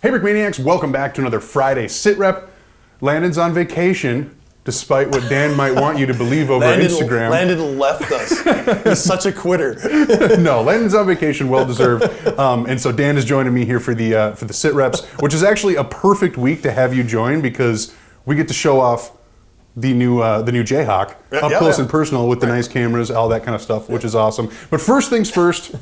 Hey Brickmaniacs, welcome back to another Friday SitRep. Landon's on vacation, despite what Dan might want you to believe over Instagram. Landon left us. He's such a quitter. No, Landon's on vacation, well deserved. And so Dan is joining me here for the SitReps, which is actually a perfect week to have you join because we get to show off the new Jayhawk up close and personal with the nice cameras, all that kind of stuff, which is awesome. But first things first.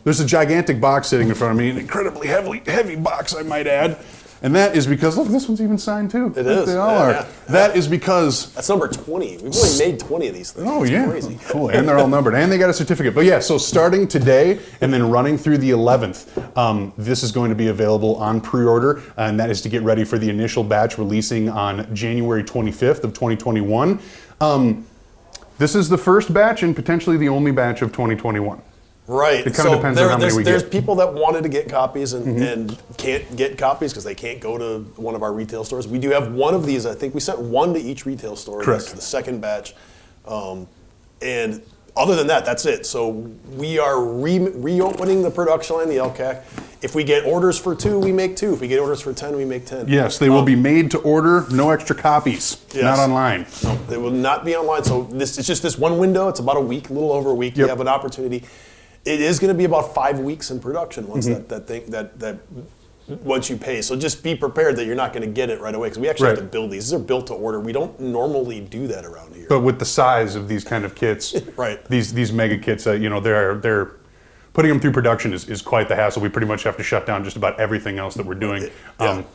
There's a gigantic box sitting in front of me, an incredibly heavy box, I might add. And that is because, look, this one's even signed too. It is. They all are. Yeah. That is because... That's number 20. We've only made 20 of these things. Oh, it's yeah. Crazy. Cool. And they're all numbered. And they got a certificate. But yeah, so starting today and then running through the 11th, this is going to be available on pre-order. And that is to get ready for the initial batch releasing on January 25th of 2021. This is the first batch and potentially the only batch of 2021. Right. It kind of depends on how many we get. There's people that wanted to get copies and can't get copies because they can't go to one of our retail stores. We do have one of these. I think we sent one to each retail store. Correct. That's the second batch. And other than that, that's it. So we are reopening the production line, the LCAC. If we get orders for 2, we make 2. If we get orders for 10, we make 10. Yes, they will be made to order, no extra copies, not online. No, they will not be online. So it's just this one window. It's about a week, a little over a week. You have an opportunity. It is going to be about 5 weeks in production once once you pay. So just be prepared that you're not going to get it right away because we actually have to build these. These are built to order. We don't normally do that around here. But with the size of these kind of kits, these mega kits, they're putting them through production is quite the hassle. We pretty much have to shut down just about everything else that we're doing.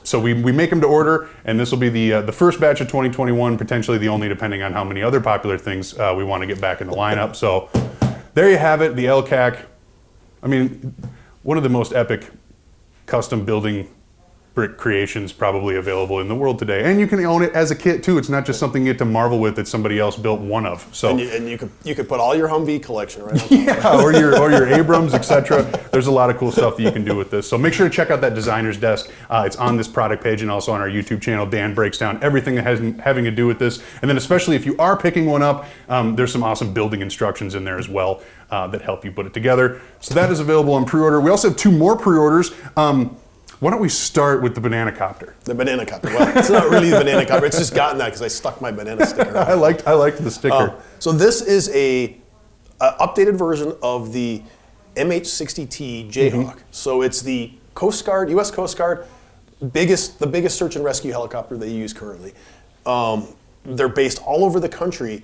So we make them to order, and this will be the first batch of 2021, potentially the only, depending on how many other popular things we want to get back in the lineup. So there you have it, the LCAC. I mean, one of the most epic custom building brick creations probably available in the world today. And you can own it as a kit too. It's not just something you get to marvel with that somebody else built one of. So and you could put all your Humvee collection right on top. or your Abrams, etc. There's a lot of cool stuff that you can do with this. So make sure to check out that designer's desk. It's on this product page and also on our YouTube channel. Dan breaks down everything that has having to do with this. And then especially if you are picking one up, there's some awesome building instructions in there as well that help you put it together. So that is available on pre-order. We also have 2 more pre-orders. Why don't we start with the banana copter? The banana copter. Well, it's not really the banana copter. It's just gotten that because I stuck my banana sticker on. I liked the sticker. So this is a updated version of the MH-60T Jayhawk. So it's the Coast Guard, U.S. Coast Guard, the biggest search and rescue helicopter they use currently. They're based all over the country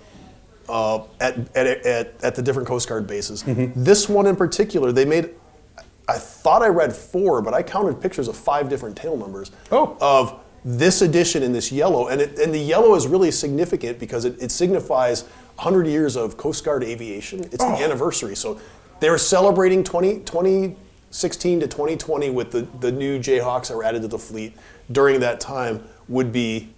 at the different Coast Guard bases. This one in particular, they made. I thought I read 4, but I counted pictures of 5 different tail numbers of this edition in this yellow. And the yellow is really significant because it signifies 100 years of Coast Guard aviation. It's the anniversary. So they were celebrating 2016 to 2020 with the new Jayhawks that were added to the fleet. During that time would be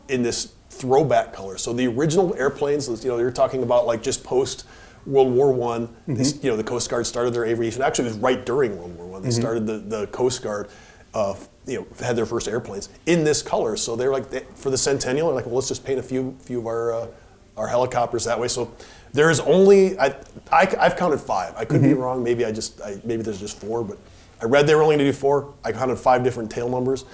in this throwback color. So the original airplanes, you're talking about like just post World War I, the Coast Guard started their aviation. Actually, it was right during World War I. They started the Coast Guard, had their first airplanes in this color. So they're like, for the centennial, they're like, well, let's just paint a few of our helicopters that way. So there is only, I've counted 5. I could be wrong. Maybe maybe there's just 4, but I read they were only going to do 4. I counted 5 different tail numbers.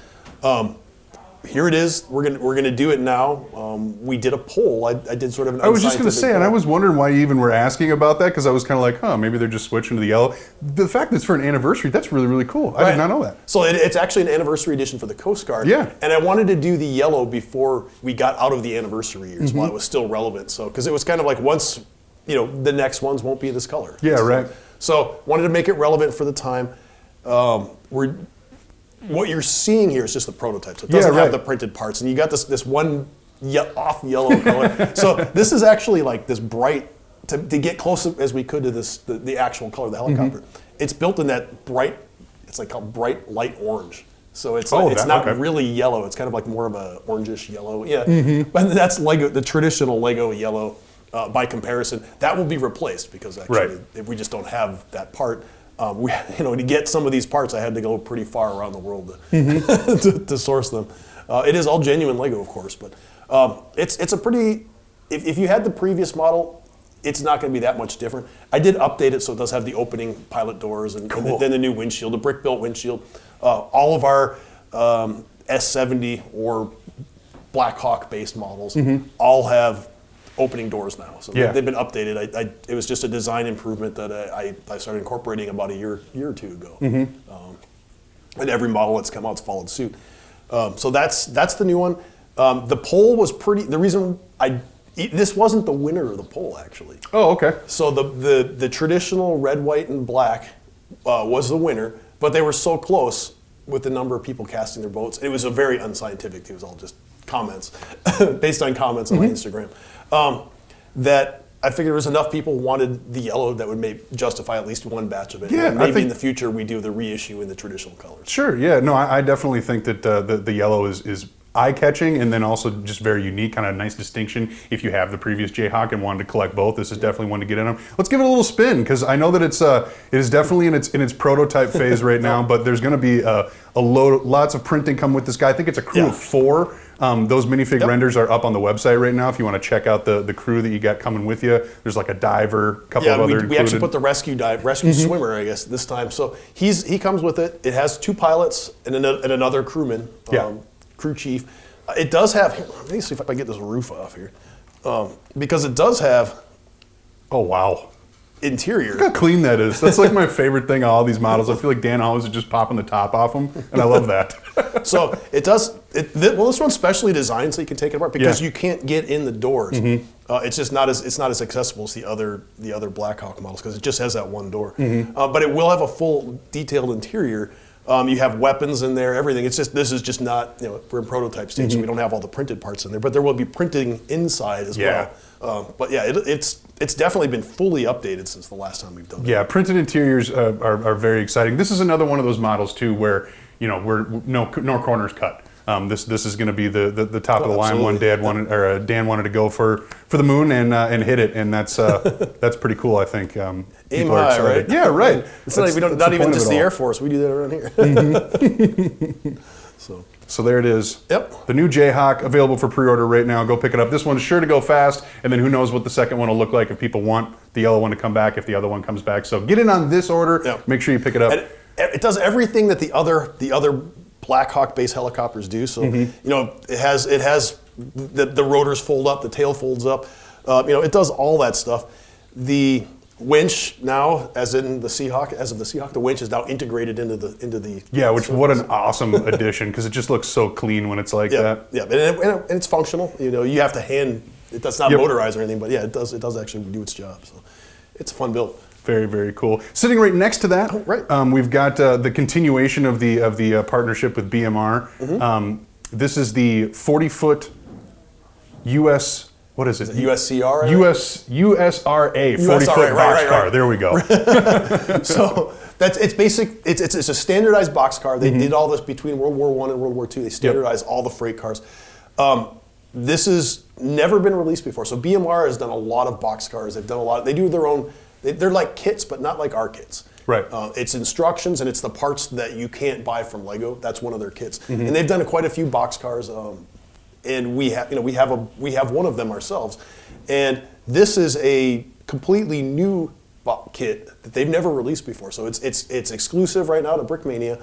Here it is. We're gonna do it now. We did a poll. I did sort of an. I was just gonna say, and I was wondering why you even were asking about that because I was kind of like, maybe they're just switching to the yellow. The fact that it's for an anniversary, that's really, really cool. I did not know that. So it's actually an anniversary edition for the Coast Guard. Yeah. And I wanted to do the yellow before we got out of the anniversary years while it was still relevant. So because it was kind of like once, the next ones won't be this color. Yeah, right. So wanted to make it relevant for the time. What you're seeing here is just the prototype. So it doesn't have the printed parts. And you got this one off yellow color. So this is actually like this bright, to get close as we could to the actual color of the helicopter. It's built in that bright, it's like called bright light orange. So it's not really yellow. It's kind of like more of a orangish yellow. Yeah. But that's Lego, the traditional Lego yellow by comparison. That will be replaced because actually if we just don't have that part. To get some of these parts, I had to go pretty far around the world to source them. It is all genuine Lego, of course, but it's a pretty. If you had the previous model, it's not going to be that much different. I did update it so it does have the opening pilot doors and then the new windshield, the brick-built windshield. All of our S70 or Black Hawk based models all have opening doors now. So they've been updated. It was just a design improvement that I started incorporating about a year or two ago. And every model that's come out's followed suit. So that's the new one. The poll was pretty. The reason this wasn't the winner of the poll actually. Oh, okay. So the traditional red, white, and black was the winner, but they were so close with the number of people casting their votes. It was a very unscientific thing. It was all just comments, based on comments on my Instagram. That I figured there was enough people wanted the yellow that would justify at least one batch of it. Yeah, and maybe in the future we do the reissue in the traditional colors. Sure. Yeah. No, I definitely think that the yellow is eye-catching and then also just very unique, kind of nice distinction. If you have the previous Jayhawk and wanted to collect both, this is definitely one to get in them. Let's give it a little spin because I know that it is definitely in its prototype phase right now, but there's going to be lots of printing come with this guy. I think it's a crew of 4. Those minifig renders are up on the website right now if you want to check out the crew that you got coming with you. There's like a diver, a couple of other we actually put the rescue swimmer, I guess, this time. So he comes with it. It has 2 pilots and another crewman, crew chief. It does have, let me see if I can get this roof off here. Because it does have oh, wow. interior. Look how clean that is. That's like my favorite thing on all these models. I feel like Dan always is just popping the top off them, and I love that. So it does. Well, this one's specially designed so you can take it apart because you can't get in the doors. It's just not as accessible as the other Black Hawk models because it just has that one door. But it will have a full detailed interior. You have weapons in there, everything. It's just this is just not we're in prototype stage, so we don't have all the printed parts in there. But there will be printing inside as well. But yeah, it's definitely been fully updated since the last time we've done it. Yeah, printed interiors are very exciting. This is another one of those models too where we're no corners cut. This is going to be the top of the line one. Dan wanted to go for the moon and hit it, and that's pretty cool. I think aim high, right? Yeah, right. It's not even just the Air Force. We do that around here. So there it is. Yep. The new Jayhawk available for pre-order right now. Go pick it up. This one's sure to go fast, and then who knows what the second one will look like if people want the yellow one to come back, if the other one comes back. So get in on this order. Yep. Make sure you pick it up. And it does everything that the other Black Hawk based helicopters do. So it has the rotors fold up, the tail folds up. It does all that stuff. The winch now, as of the Seahawk, the winch is now integrated into the what an awesome addition because it just looks so clean when it's like that. Yeah, and it's functional. You have to hand. That's not motorized or anything, but yeah, it does actually do its job. So it's a fun build. Very, very cool. Sitting right next to that, we've got the continuation of the partnership with BMR. This is the 40-foot US. What is it? USCR? USRA 40-foot boxcar. There we go. So it's basic. It's a standardized boxcar. They did all this between World War I and World War II. They standardized all the freight cars. This has never been released before. So BMR has done a lot of boxcars. They've done a lot. They do their own. They're like kits, but not like our kits. Right. It's instructions and it's the parts that you can't buy from Lego. That's one of their kits. And they've done quite a few boxcars. And we have one of them ourselves. And this is a completely new kit that they've never released before. So it's exclusive right now to Brickmania.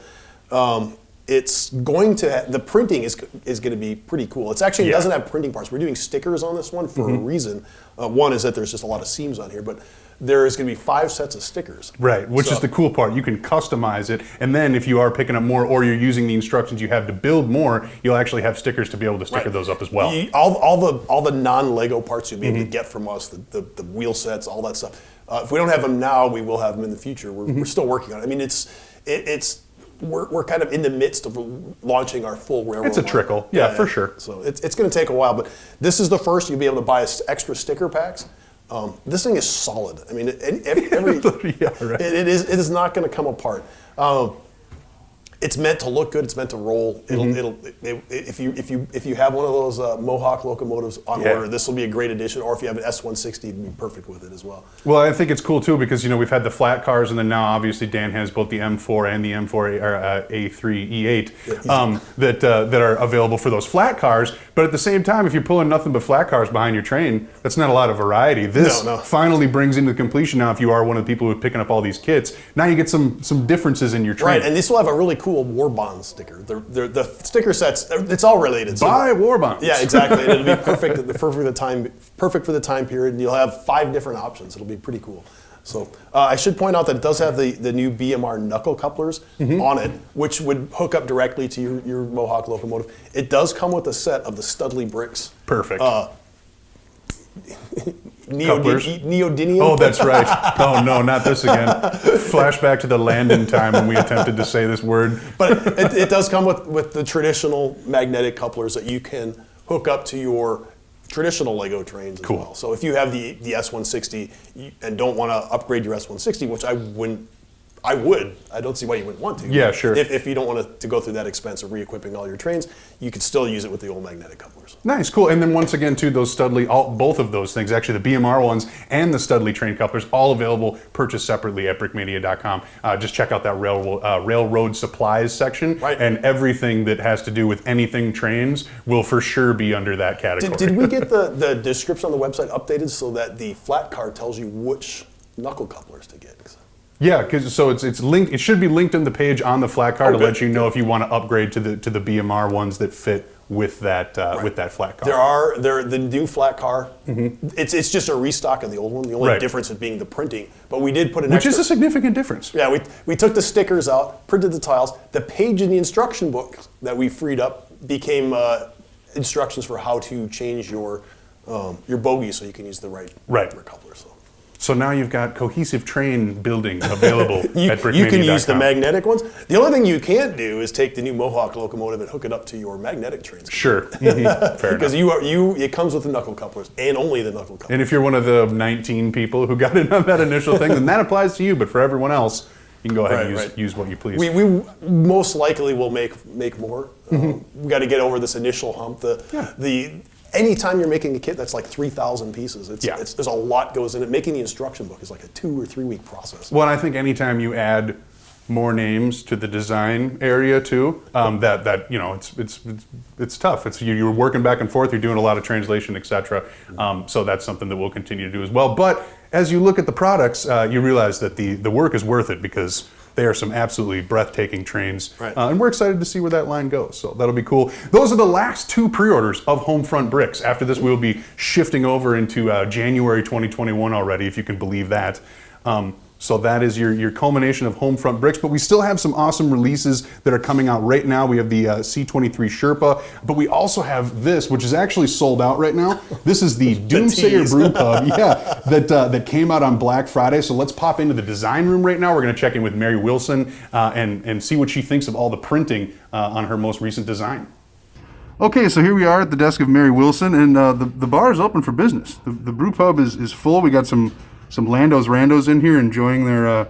It's going to the printing is going to be pretty cool. It's actually doesn't have printing parts. We're doing stickers on this one for a reason. One is that there's just a lot of seams on here, but there is going to be 5 sets of stickers. Right, which is the cool part. You can customize it, and then if you are picking up more or you're using the instructions you have to build more, you'll actually have stickers to be able to sticker those up as well. All the non-Lego parts you'll be able to get from us, the wheel sets, all that stuff. If we don't have them now, we will have them in the future. We're still working on it. I mean, we're kind of in the midst of launching our full railroad. It's a trickle, for sure. So it's going to take a while, but this is the first. You'll be able to buy extra sticker packs. This thing is solid. I mean, it is not going to come apart. It's meant to look good. It's meant to roll. If you have one of those Mohawk locomotives on order, this will be a great addition. Or if you have an S160, it'd be perfect with it as well. Well, I think it's cool too because we've had the flat cars, and then now obviously Dan has both the M4 and the M4 A3 E8 that are available for those flat cars. But at the same time, if you're pulling nothing but flat cars behind your train, that's not a lot of variety. This finally brings into completion now. If you are one of the people who are picking up all these kits, now you get some differences in your train. Right, and this will have a really cool War Bond sticker. The sticker sets, it's all related. Buy War Bonds. Yeah, exactly. And it'll be perfect for the time period. And you'll have 5 different options. It'll be pretty cool. So I should point out that it does have the new BMR knuckle couplers on it, which would hook up directly to your Mohawk locomotive. It does come with a set of the Studley bricks. Perfect. Neodymium. Oh, that's right. Oh, no, not this again. Flashback to the Landon time when we attempted to say this word. But it does come with the traditional magnetic couplers that you can hook up to your traditional Lego trains as well. So if you have the S160 and don't want to upgrade your S160, which I would. I don't see why you wouldn't want to. Yeah, sure. If you don't want to go through that expense of re-equipping all your trains, you could still use it with the old magnetic couplers. Nice, cool. And then once again, too, those Studley, both of those things, actually the BMR ones and the Studley train couplers, all available, purchased separately at brickmania.com. Just check out that railroad supplies section, and everything that has to do with anything trains will for sure be under that category. Did we get the description on the website updated so that the flat car tells you which knuckle couplers to get? Yeah, because it's linked. It should be linked in the page on the flat car to let you know if you want to upgrade to the BMR ones that fit with that with that flat car. There the new flat car. It's just a restock of the old one. The only difference is being the printing. But we did put an which is a significant difference. Yeah, we took the stickers out, printed the tiles. The page in the instruction book that we freed up became instructions for how to change your bogie so you can use the right couplers. So now you've got cohesive train building available at brickmania.com. You can use the magnetic ones. The only thing you can't do is take the new Mohawk locomotive and hook it up to your magnetic trains. Sure. Fair enough. Because it comes with the knuckle couplers and only the knuckle couplers. And if you're one of the 19 people who got in on that initial thing, then that applies to you. But for everyone else, you can go ahead and use what you please. We most likely will make more. We got to get over this initial hump. Anytime you're making a kit that's like 3,000 pieces, there's a lot goes in it. Making the instruction book is like a 2 or 3 week process. Well, I think anytime you add more names to the design area too, it's tough. It's you're working back and forth. You're doing a lot of translation, etc. So that's something that we'll continue to do as well. But as you look at the products, you realize that the work is worth it because they are some absolutely breathtaking trains. And we're excited to see where that line goes. So that'll be cool. Those are the last 2 pre-orders of Homefront Bricks. After this, we'll be shifting over into January 2021 already, if you can believe that. So that is your culmination of Homefront Bricks, but we still have some awesome releases that are coming out right now. We have the C23 Sherpa, but we also have this, which is actually sold out right now. This is the Doomsayer Brew Pub, that came out on Black Friday. So let's pop into the design room right now. We're going to check in with Mary Wilson and see what she thinks of all the printing on her most recent design. Okay, so here we are at the desk of Mary Wilson, and the bar is open for business. The brew pub is full. We got some Lando's Randos in here enjoying their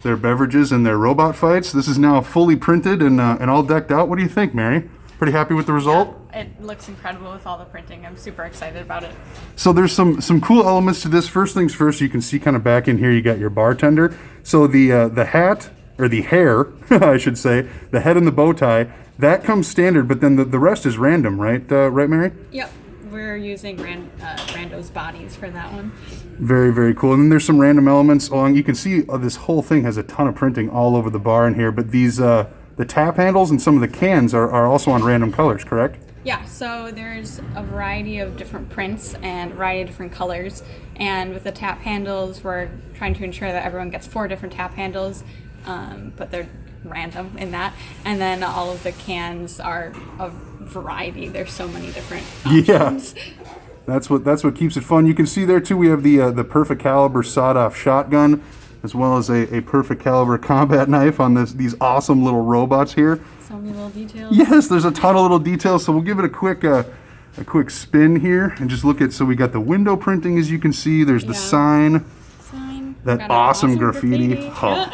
beverages and their robot fights. This is now fully printed and all decked out. What do you think, Mary? Pretty happy with the result? Yeah, it looks incredible with all the printing. I'm super excited about it. So there's some cool elements to this. First things first, you can see kind of back in here, you got your bartender. So the hat, or the hair, I should say, the head and the bow tie, that comes standard, but then the rest is random, right? Right, Mary? Yep. We're using Rando's bodies for that one. Very, very cool. And then there's some random elements along. You can see this whole thing has a ton of printing all over the bar in here, but these the tap handles and some of the cans are also on random colors, correct? Yeah, so there's a variety of different prints and a variety of different colors. And with the tap handles, we're trying to ensure that everyone gets 4 different tap handles, but they're random in that. And then all of the cans are of variety. There's so many different options. Yeah, that's what keeps it fun. You can see there too, we have the perfect caliber sawed-off shotgun, as well as a perfect caliber combat knife on these awesome little robots here. So many little details. Yes, there's a ton of little details. So we'll give it a quick spin here and just look at. So we got the window printing, as you can see. There's the sign. That awesome graffiti. Oh.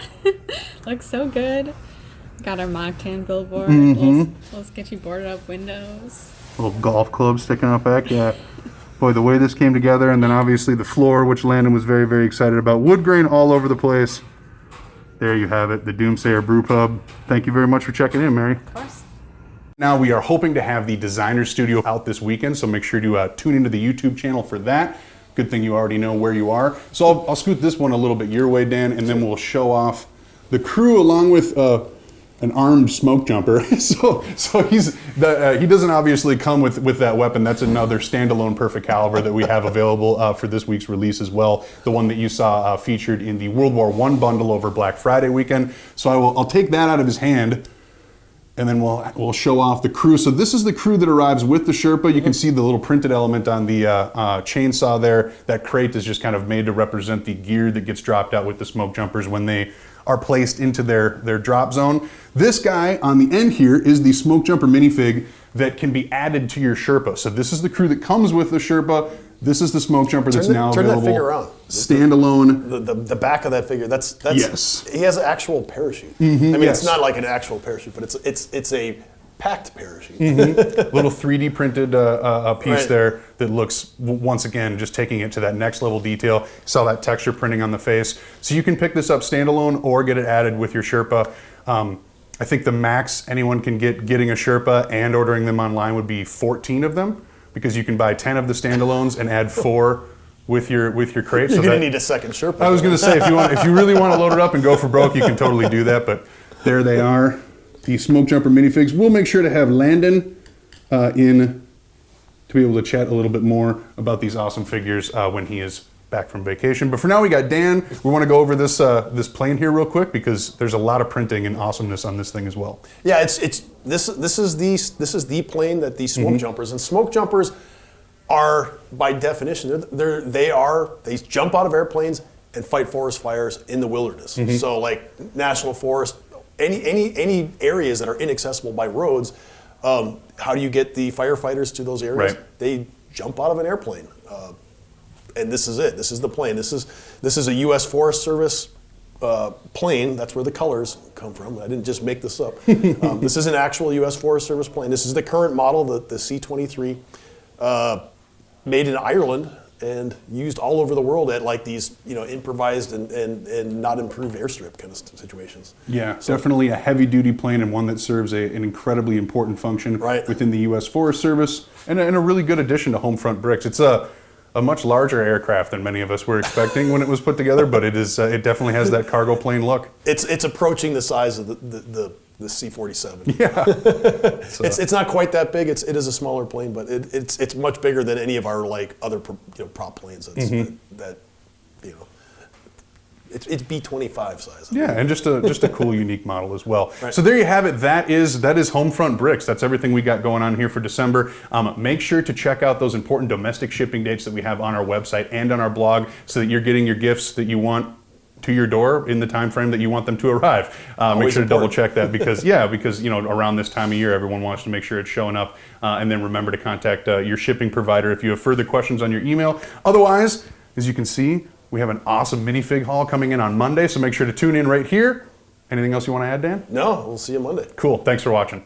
Looks so good. Got our Mogtan billboard. Little sketchy boarded up windows. Little golf club sticking out back. Yeah. Boy, the way this came together, and then obviously the floor, which Landon was very, very excited about. Wood grain all over the place. There you have it, the Doomsayer Brew Pub. Thank you very much for checking in, Mary. Of course. Now we are hoping to have the designer studio out this weekend, so make sure to tune into the YouTube channel for that. Good thing you already know where you are. So I'll scoot this one a little bit your way, Dan, and then we'll show off the crew along with an armed smoke jumper. so he doesn't obviously come with that weapon. That's another standalone perfect caliber that we have available for this week's release as well. The one that you saw featured in the World War I bundle over Black Friday weekend. So I'll take that out of his hand, and then we'll show off the crew. So this is the crew that arrives with the Sherpa. You can see the little printed element on the chainsaw there. That crate is just kind of made to represent the gear that gets dropped out with the smoke jumpers when they are placed into their drop zone. This guy on the end here is the smoke jumper minifig that can be added to your Sherpa. So this is the crew that comes with the Sherpa. This is the smoke jumper that's now available. Turn that figure around. Standalone. The back of that figure. That's yes. He has an actual parachute. I mean, it's not like an actual parachute, but it's a packed parachute. Little 3D printed a piece Right. there that looks, once again, just taking it to that next level detail. Saw that texture printing on the face. So you can pick this up standalone or get it added with your Sherpa. I think the max anyone can getting a Sherpa and ordering them online would be 14 of them, because you can buy 10 of the standalones and add 4 with your crate. You're so gonna need a second Sherpa. I was going to say, if you really want to load it up and go for broke, you can totally do that. But there they are, the smoke jumper minifigs. We'll make sure to have Landon in to be able to chat a little bit more about these awesome figures when he is back from vacation. But for now, we got Dan. We want to go over this plane here real quick, because there's a lot of printing and awesomeness on this thing as well. Yeah, this is the plane that these smoke jumpers, and smoke jumpers are by definition they jump out of airplanes and fight forest fires in the wilderness. So like national forest, any areas that are inaccessible by roads, how do you get the firefighters to those areas? Right. They jump out of an airplane. And this is it. This is the plane. This is a U.S. Forest Service plane. That's where the colors come from. I didn't just make this up. This is an actual U.S. Forest Service plane. This is the current model, the C-23, made in Ireland and used all over the world at like these improvised and not improved airstrip kind of situations. Yeah, definitely a heavy-duty plane, and one that serves an incredibly important function within the U.S. Forest Service, and a really good addition to Homefront Bricks. It's a much larger aircraft than many of us were expecting when it was put together, but it definitely has that cargo plane look. It's approaching the size of the C-47. Yeah, it's not quite that big. It is a smaller plane, but it's much bigger than any of our like other prop planes. It's B-25 size. Yeah, and just a cool, unique model as well. Right. So there you have it. That is Homefront Bricks. That's everything we got going on here for December. Make sure to check out those important domestic shipping dates that we have on our website and on our blog, so that you're getting your gifts that you want to your door in the time frame that you want them to arrive. Make sure to double check that, because around this time of year, everyone wants to make sure it's showing up. And then remember to contact your shipping provider if you have further questions on your email. Otherwise, as you can see, we have an awesome minifig haul coming in on Monday, so make sure to tune in right here. Anything else you want to add, Dan? No, we'll see you Monday. Cool. Thanks for watching.